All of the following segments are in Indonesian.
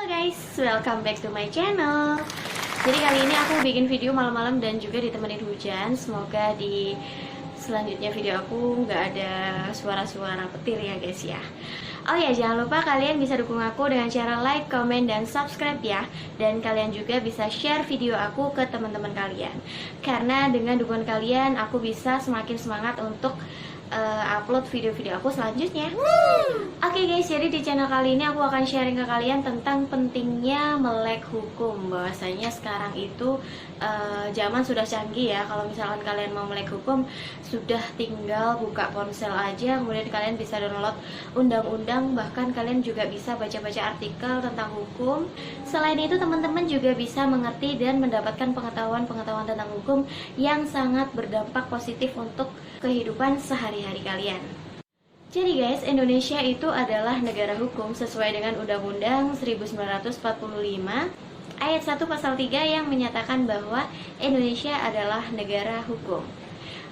guys, welcome back to my channel. Jadi kali ini aku bikin video malam-malam dan juga ditemenin hujan. Semoga di selanjutnya video aku nggak ada suara-suara petir ya guys ya. Oh ya, jangan lupa kalian bisa dukung aku dengan cara like, comment, dan subscribe ya. Dan kalian juga bisa share video aku ke teman-teman kalian. Karena dengan dukungan kalian aku bisa semakin semangat untuk upload video-video aku selanjutnya. Oke guys, jadi di channel kali ini aku akan sharing ke kalian tentang pentingnya melek hukum. Bahwasanya sekarang itu zaman sudah canggih ya. Kalau misalkan kalian mau melek hukum, sudah tinggal buka ponsel aja, kemudian kalian bisa download undang-undang, bahkan kalian juga bisa baca-baca artikel tentang hukum. Selain itu, teman-teman juga bisa mengerti dan mendapatkan pengetahuan-pengetahuan tentang hukum yang sangat berdampak positif untuk kehidupan sehari-hari kalian. Jadi guys, Indonesia itu adalah negara hukum sesuai dengan Undang-Undang 1945 ayat 1 pasal 3 yang menyatakan bahwa Indonesia adalah negara hukum.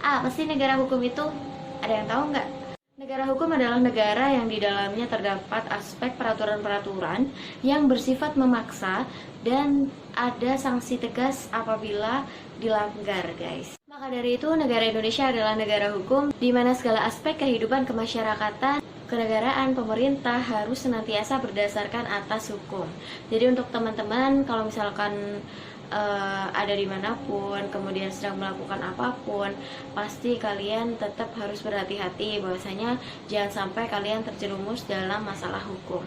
Apa sih negara hukum itu? Ada yang tahu nggak? Negara hukum adalah negara yang di dalamnya terdapat aspek peraturan-peraturan yang bersifat memaksa dan ada sanksi tegas apabila dilanggar guys. Maka dari itu, negara Indonesia adalah negara hukum di mana segala aspek kehidupan kemasyarakatan, kenegaraan, pemerintah harus senantiasa berdasarkan atas hukum. Jadi untuk teman-teman, kalau misalkan ada dimanapun, kemudian sedang melakukan apapun, pasti kalian tetap harus berhati-hati bahwasanya jangan sampai kalian terjerumus dalam masalah hukum.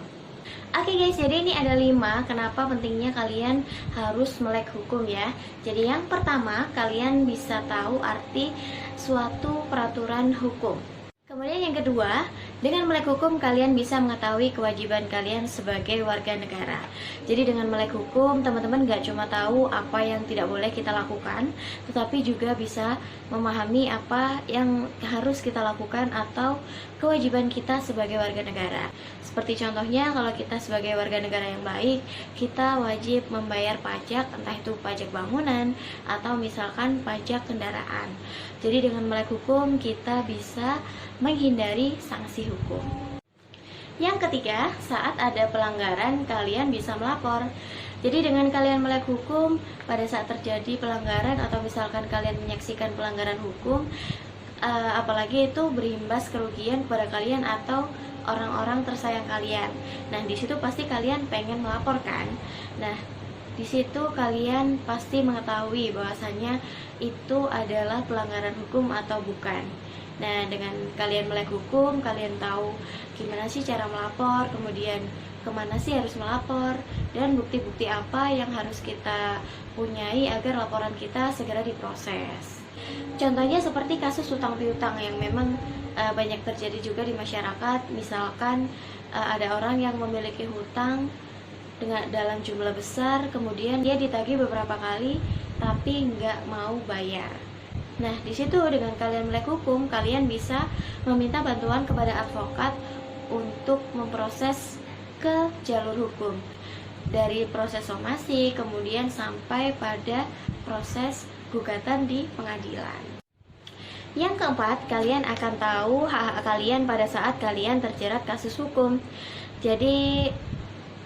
Oke guys, jadi ini ada 5 kenapa pentingnya kalian harus melek hukum ya. Jadi yang pertama, kalian bisa tahu arti suatu peraturan hukum. Kemudian yang kedua, dengan melek hukum kalian bisa mengetahui kewajiban kalian sebagai warga negara. Jadi dengan melek hukum, teman-teman gak cuma tahu apa yang tidak boleh kita lakukan, tetapi juga bisa memahami apa yang harus kita lakukan atau kewajiban kita sebagai warga negara. Seperti contohnya, kalau kita sebagai warga negara yang baik, kita wajib membayar pajak, entah itu pajak bangunan atau misalkan pajak kendaraan. Jadi dengan melek hukum kita bisa menghindari sanksi hukum. Yang ketiga, saat ada pelanggaran kalian bisa melapor. Jadi dengan kalian melek hukum, pada saat terjadi pelanggaran atau misalkan kalian menyaksikan pelanggaran hukum, apalagi itu berimbas kerugian kepada kalian atau orang-orang tersayang kalian. Nah, di situ pasti kalian pengen melaporkan. Nah, di situ kalian pasti mengetahui bahwasanya itu adalah pelanggaran hukum atau bukan. Nah, dengan kalian melek hukum, kalian tahu gimana sih cara melapor, kemudian kemana sih harus melapor, dan bukti-bukti apa yang harus kita punyai agar laporan kita segera diproses. Contohnya seperti kasus hutang piutang yang memang banyak terjadi juga di masyarakat. Misalkan ada orang yang memiliki hutang dalam jumlah besar, kemudian dia ditagih beberapa kali tapi nggak mau bayar. Nah, di situ dengan kalian melek hukum, kalian bisa meminta bantuan kepada advokat untuk memproses ke jalur hukum. Dari proses somasi, kemudian sampai pada proses gugatan di pengadilan. Yang keempat, kalian akan tahu hak-hak kalian pada saat kalian terjerat kasus hukum. Jadi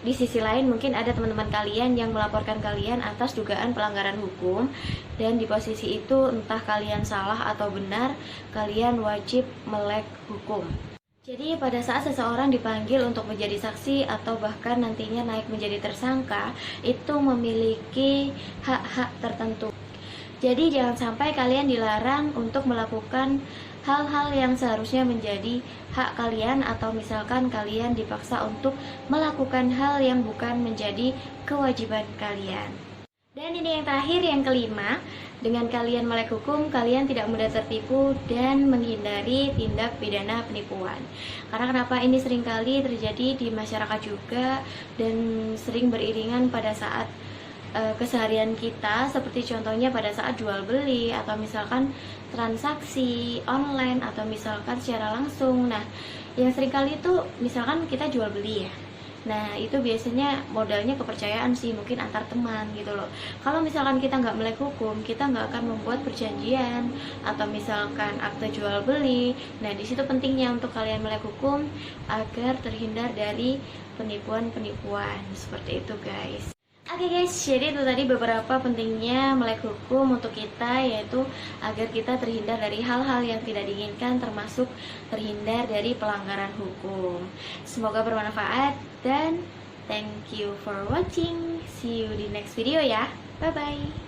di sisi lain mungkin ada teman-teman kalian yang melaporkan kalian atas dugaan pelanggaran hukum, dan di posisi itu entah kalian salah atau benar, kalian wajib melek hukum. Jadi pada saat seseorang dipanggil untuk menjadi saksi atau bahkan nantinya naik menjadi tersangka, itu memiliki hak-hak tertentu. Jadi jangan sampai kalian dilarang untuk melakukan hal-hal yang seharusnya menjadi hak kalian, atau misalkan kalian dipaksa untuk melakukan hal yang bukan menjadi kewajiban kalian. Dan ini yang terakhir, yang kelima, dengan kalian melek hukum, kalian tidak mudah tertipu dan menghindari tindak pidana penipuan. Karena kenapa ini seringkali terjadi di masyarakat juga dan sering beriringan pada saat keseharian kita, seperti contohnya pada saat jual beli atau misalkan transaksi online atau misalkan secara langsung. Nah, yang seringkali itu misalkan kita jual beli ya. Nah, itu biasanya modalnya kepercayaan sih, mungkin antar teman gitu loh. Kalau misalkan kita nggak melek hukum, kita nggak akan membuat perjanjian atau misalkan akte jual beli. Nah, di situ pentingnya untuk kalian melek hukum agar terhindar dari penipuan-penipuan seperti itu, guys. Oke guys, jadi itu tadi beberapa pentingnya melek hukum untuk kita, yaitu agar kita terhindar dari hal-hal yang tidak diinginkan, termasuk terhindar dari pelanggaran hukum. Semoga bermanfaat dan thank you for watching. See you di next video ya. Bye bye.